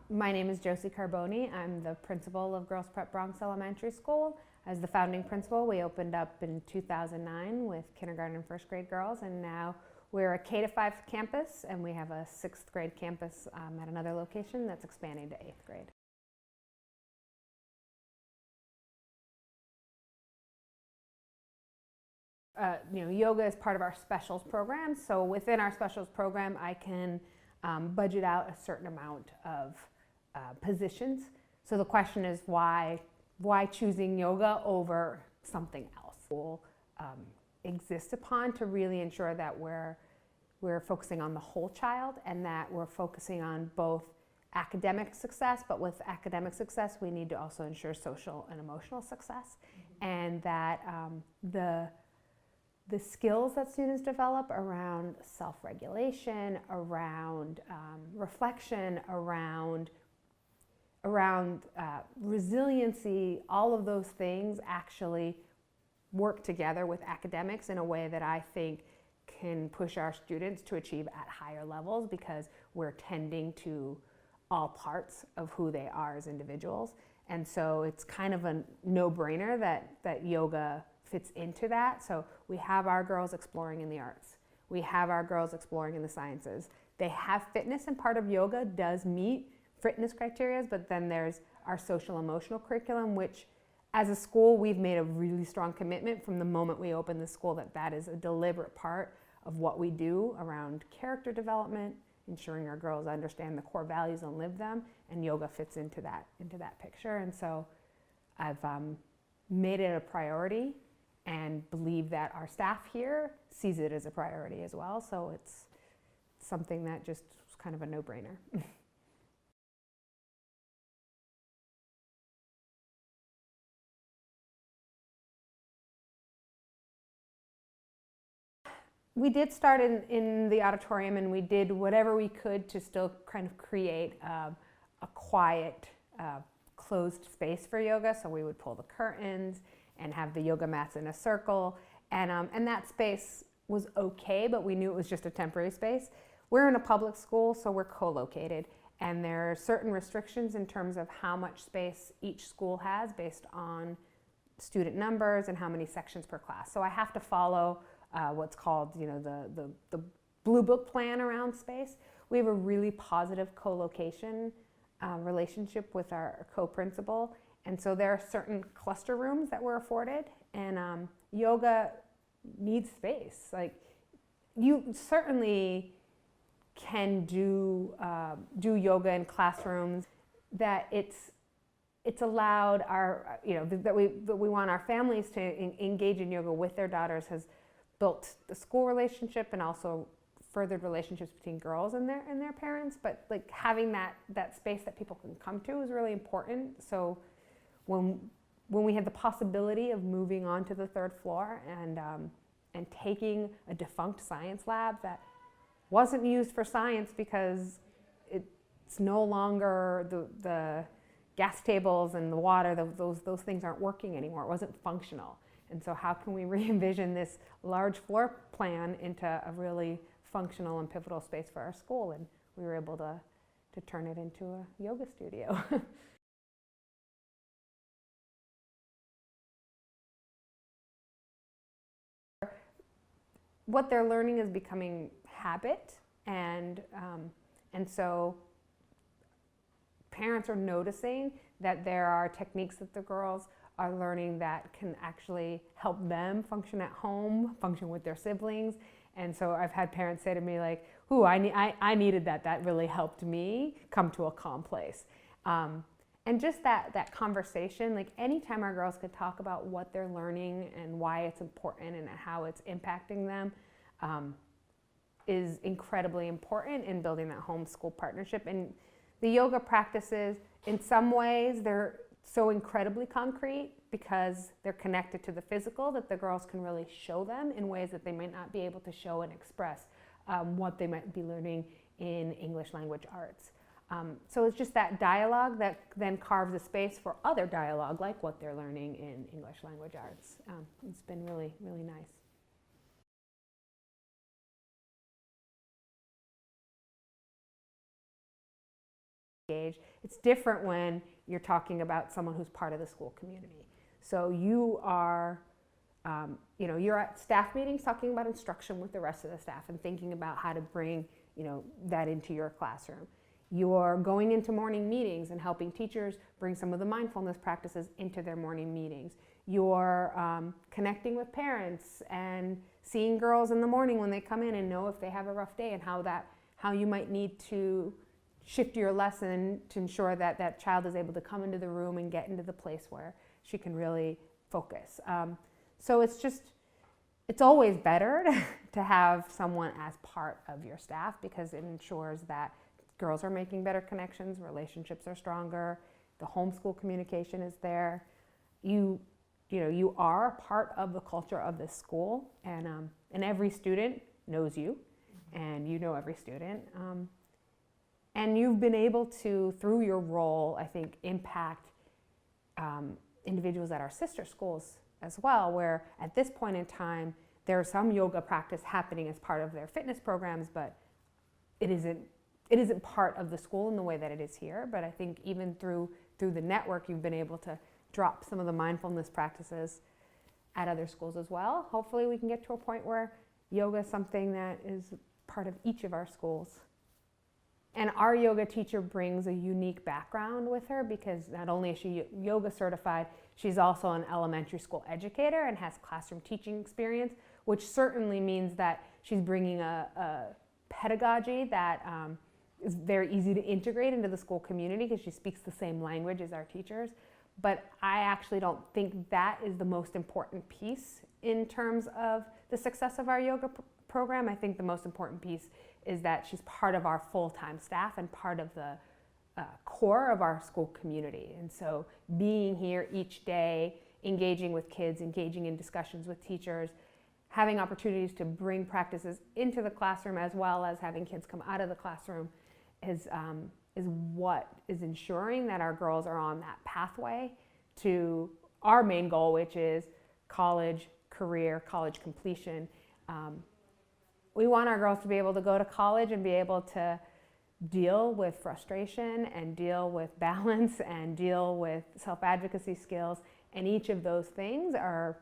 My name is Josie Carboni. I'm the principal of Girls Prep Bronx Elementary School. As the founding principal, we opened up in 2009 with kindergarten and first grade girls, and now we're a K-5 campus, and we have a 6th grade campus at another location that's expanding to 8th grade. Yoga is part of our specials program, so within our specials program I can budget out a certain amount of positions. So the question is why choosing yoga over something else? We'll exist upon to really ensure that we're focusing on the whole child, and that we're focusing on both academic success, but with academic success we need to also ensure social and emotional success, and that the skills that students develop around self-regulation, around reflection, around resiliency, all of those things actually work together with academics in a way that I think can push our students to achieve at higher levels, because we're tending to all parts of who they are as individuals. And so it's kind of a no-brainer that yoga fits into that. So we have our girls exploring in the arts. We have our girls exploring in the sciences. They have fitness, and part of yoga does meet fitness criteria, but then there's our social emotional curriculum, which as a school we've made a really strong commitment from the moment we opened the school that is a deliberate part of what we do around character development, ensuring our girls understand the core values and live them, and yoga fits into that picture. And so I've made it a priority and believe that our staff here sees it as a priority as well. So it's something that just is kind of a no-brainer. We did start in the auditorium, and we did whatever we could to still kind of create a quiet, closed space for yoga. So we would pull the curtains and have the yoga mats in a circle, and that space was okay, but we knew it was just a temporary space. We're in a public school, so we're co-located, and there are certain restrictions in terms of how much space each school has based on student numbers and how many sections per class. So I have to follow what's called, the Blue Book plan around space. We have a really positive co-location relationship with our co-principal. And so there are certain cluster rooms that we're afforded, and yoga needs space. Like, you certainly can do yoga in classrooms that it's allowed our, that we want our families to engage in yoga with their daughters, has built the school relationship and also furthered relationships between girls and their parents. But like, having that space that people can come to is really important. So when we had the possibility of moving on to the 3rd floor and taking a defunct science lab that wasn't used for science because it's no longer the gas tables and the water, those things aren't working anymore. It wasn't functional. And so how can we re-envision this large floor plan into a really functional and pivotal space for our school? And we were able to turn it into a yoga studio. What they're learning is becoming habit, and so parents are noticing that there are techniques that the girls are learning that can actually help them function at home, function with their siblings. And so I've had parents say to me like, "Ooh, I needed that. That really helped me come to a calm place." And just that conversation, like anytime our girls could talk about what they're learning and why it's important and how it's impacting them, is incredibly important in building that home-school partnership. And the yoga practices, in some ways, they're so incredibly concrete because they're connected to the physical that the girls can really show them in ways that they might not be able to show and express what they might be learning in English language arts. So it's just that dialogue that then carves a space for other dialogue, like what they're learning in English language arts. It's been really, really nice. engaged. It's different when you're talking about someone who's part of the school community. So you are, you're at staff meetings talking about instruction with the rest of the staff and thinking about how to bring, that into your classroom. You're going into morning meetings and helping teachers bring some of the mindfulness practices into their morning meetings. You're connecting with parents and seeing girls in the morning when they come in and know if they have a rough day and how you might need to shift your lesson to ensure that that child is able to come into the room and get into the place where she can really focus. So it's always better to have someone as part of your staff because it ensures that girls are making better connections, relationships are stronger, the homeschool communication is there. You are part of the culture of this school, and every student knows you, and you know every student. And you've been able to, through your role, I think, impact individuals at our sister schools as well, where at this point in time, there's some yoga practice happening as part of their fitness programs, but it isn't part of the school in the way that it is here. But I think even through the network, you've been able to drop some of the mindfulness practices at other schools as well. Hopefully we can get to a point where yoga is something that is part of each of our schools. And our yoga teacher brings a unique background with her because not only is she yoga certified, she's also an elementary school educator and has classroom teaching experience, which certainly means that she's bringing a pedagogy that is very easy to integrate into the school community because she speaks the same language as our teachers. But I actually don't think that is the most important piece in terms of the success of our yoga program. I think the most important piece is that she's part of our full-time staff and part of the core of our school community. And so being here each day, engaging with kids, engaging in discussions with teachers, having opportunities to bring practices into the classroom as well as having kids come out of the classroom is what is ensuring that our girls are on that pathway to our main goal, which is college, career, college completion. We want our girls to be able to go to college and be able to deal with frustration and deal with balance and deal with self-advocacy skills. And each of those things are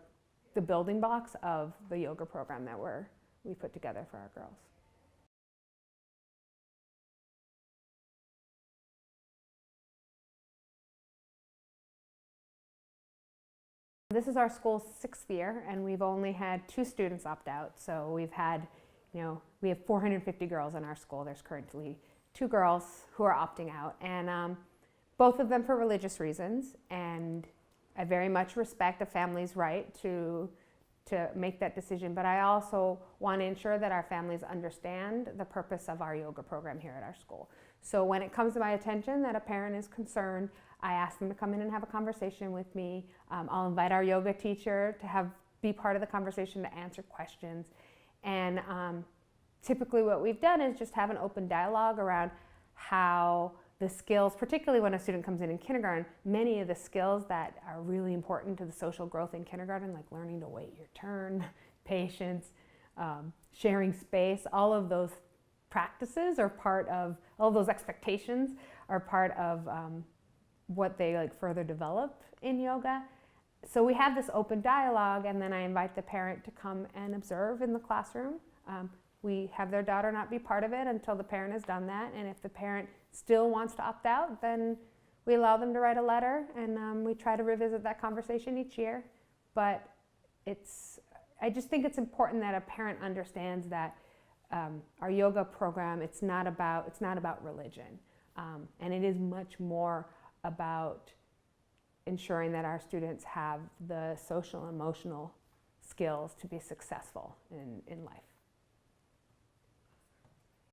the building blocks of the yoga program that we put together for our girls. This is our school's 6th year, and we've only had 2 students opt out. So we've had, we have 450 girls in our school. There's currently 2 girls who are opting out, and both of them for religious reasons. And I very much respect a family's right to make that decision, but I also want to ensure that our families understand the purpose of our yoga program here at our school. So when it comes to my attention that a parent is concerned, I ask them to come in and have a conversation with me. I'll invite our yoga teacher to be part of the conversation to answer questions. And typically what we've done is just have an open dialogue around how the skills, particularly when a student comes in kindergarten, many of the skills that are really important to the social growth in kindergarten, like learning to wait your turn, patience, sharing space, all of those practices are part of, all of those expectations are part of what they further develop in yoga. So we have this open dialogue, and then I invite the parent to come and observe in the classroom. We have their daughter not be part of it until the parent has done that, and if the parent still wants to opt out, then we allow them to write a letter, and we try to revisit that conversation each year. But I just think it's important that a parent understands that our yoga program, it's not about religion, and it is much more about ensuring that our students have the social and emotional skills to be successful in life.